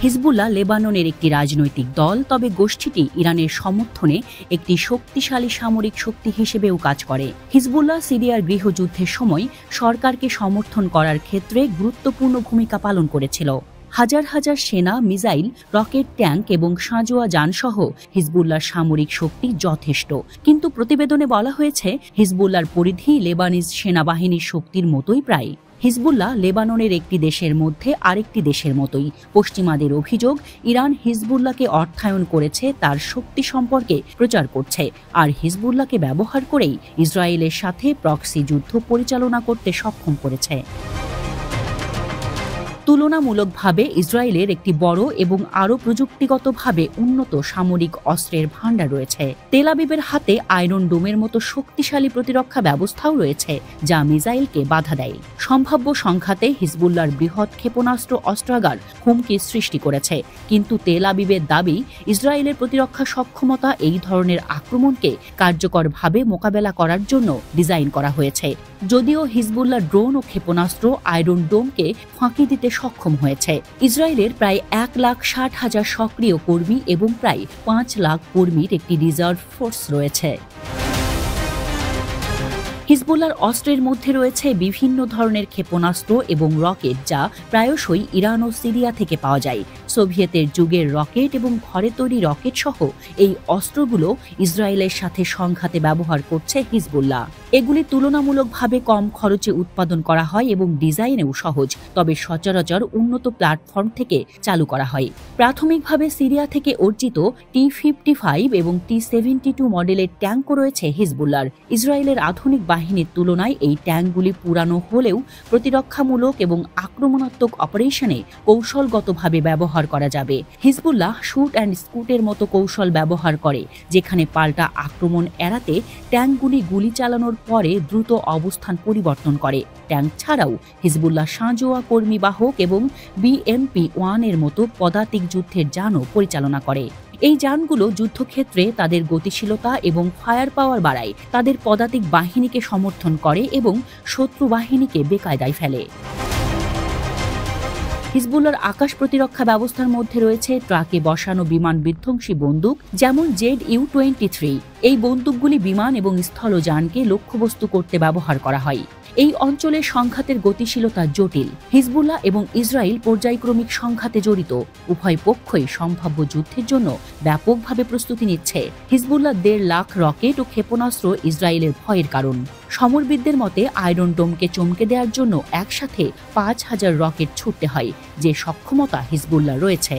Hezbollah লেবাননের একটি রাজনৈতিক দল, তবে গোষ্ঠীটি ইরানের সমর্থনে একটি শক্তিশালী সামরিক শক্তি হিসেবেও কাজ করে। হিজবুল্লাহ সিরিয়ার গৃহযুদ্ধের সময় সরকারকে সমর্থন করার ক্ষেত্রে গুরুত্বপূর্ণ ভূমিকা পালন করেছিল। হাজার হাজার সেনা, মিসাইল, রকেট, ট্যাঙ্ক এবং সাঁজোয়া যানসহ হিজবুল্লাহর সামরিক শক্তি যথেষ্ট। কিন্তু প্রতিবেদনে বলা হয়েছে হিজবুল্লাহর পরিধি লেবানিজ সেনাবাহিনীর শক্তির মতোই প্রায়। হিজবুল্লাহ লেবাননের একটি দেশের মধ্যে আরেকটি দেশের মতোই। পশ্চিমাদের অভিযোগ, ইরান হিজবুল্লাহকে অর্থায়ন করেছে, তার শক্তি সম্পর্কে প্রচার করছে, আর হিজবুল্লাহকে ব্যবহার করেই ইসরায়েলের সাথে প্রক্সি যুদ্ধ পরিচালনা করতে সক্ষম করেছে। তুলনামূলকভাবে ইসরায়েলের একটি বড় এবং আরও প্রযুক্তিগতভাবে উন্নত সামরিক অস্ত্রের ভাণ্ডার রয়েছে। তেল আবিবের হাতে আয়রন ডোমের মতো শক্তিশালী প্রতিরক্ষা ব্যবস্থাও রয়েছে, যা মিসাইলকে বাধা দেয়। সম্ভাব্য সংঘাতে হিজবুল্লাহর বৃহৎ ক্ষেপণাস্ত্র অস্ত্রাগার হুমকি সৃষ্টি করেছে, কিন্তু তেল আবিবের দাবি ইসরায়েলের প্রতিরক্ষা সক্ষমতা এই ধরনের আক্রমণকে কার্যকরভাবে মোকাবেলা করার জন্য ডিজাইন করা হয়েছে। যদিও হিজবুল্লাহ ড্রোন ও ক্ষেপণাস্ত্র আয়রন ডোমকে ফাঁকি দিতে সক্ষম হয়েছে। ইসরায়েলের প্রায় 1,60,000 সক্রিয় কর্মী এবং প্রায় 5 লাখ কর্মীর একটি রিজার্ভ ফোর্স রয়েছে। হিজবুল্লাহর অস্ত্রের মধ্যে রয়েছে বিভিন্ন ধরনের ক্ষেপণাস্ত্র এবং রকেট, যা প্রায়শই ইরান ও সিরিয়া থেকে পাওয়া যায়। সোভিয়েতের যুগের রকেট এবং ঘরে তৈরি রকেট সহ এই অস্ত্রগুলো ইসরায়েলের সাথে সংঘাতে ব্যবহার করছে হিজবুল্লাহ। এগুলি তুলনামূলকভাবে কম খরচে উৎপাদন করা হয় এবং ডিজাইনেও সহজ, তবে সচরাচর উন্নত প্ল্যাটফর্ম থেকে চালু করা হয়। প্রাথমিকভাবে সিরিয়া থেকে অর্জিত T-55 এবং T-72 মডেলের ট্যাঙ্কও রয়েছে হিজবুল্লাহর। ইসরায়েলের আধুনিক বাহিনীর তুলনায় এই ট্যাঙ্কগুলি পুরানো হলেও প্রতিরক্ষামূলক এবং আক্রমণাত্মক অপারেশনে কৌশলগতভাবে ব্যবহার করা যাবে। হিজবুল্লাহ শুট অ্যান্ড স্কুটের মতো কৌশল ব্যবহার করে, যেখানে পাল্টা আক্রমণ এড়াতে ট্যাঙ্কগুলি গুলি চালানোর পরে দ্রুত অবস্থান পরিবর্তন করে। ট্যাঙ্ক ছাড়াও হিজবুল্লাহ সাঁজোয়া কর্মীবাহক এবং BMP-1 এর মতো পদাতিক যুদ্ধের যানও পরিচালনা করে। এই যানগুলো যুদ্ধক্ষেত্রে তাদের গতিশীলতা এবং ফায়ার পাওয়ার বাড়ায়, তাদের পদাতিক বাহিনীকে সমর্থন করে এবং শত্রু বাহিনীকে বেকায়দায় ফেলে। হিজবুল্লাহর আকাশ প্রতিরক্ষা ব্যবস্থার মধ্যে রয়েছে ট্রাকে বসানো বিমান বিধ্বংসী বন্দুক, যেমন ZU-23। এই বন্দুকগুলি বিমান এবং স্থলযানকে লক্ষ্যবস্তু করতে ব্যবহার করা হয়। এই অঞ্চলের সংঘাতের গতিশীলতা জটিল। হিজবুল্লাহ এবং ইসরায়েল পর্যায়ক্রমিক সংঘাতে জড়িত। উভয় পক্ষই সম্ভাব্য যুদ্ধের জন্য ব্যাপকভাবে প্রস্তুতি নিচ্ছে। হিজবুল্লাহ 1.5 লাখ রকেট ও ক্ষেপণাস্ত্র ইসরায়েলের ভয়ের কারণ। সমরবিদদের মতে আয়রন ডোমকে চমকে দেওয়ার জন্য একসাথে 5,000 রকেট ছুটতে হয়, যে সক্ষমতা হিজবুল্লাহ রয়েছে।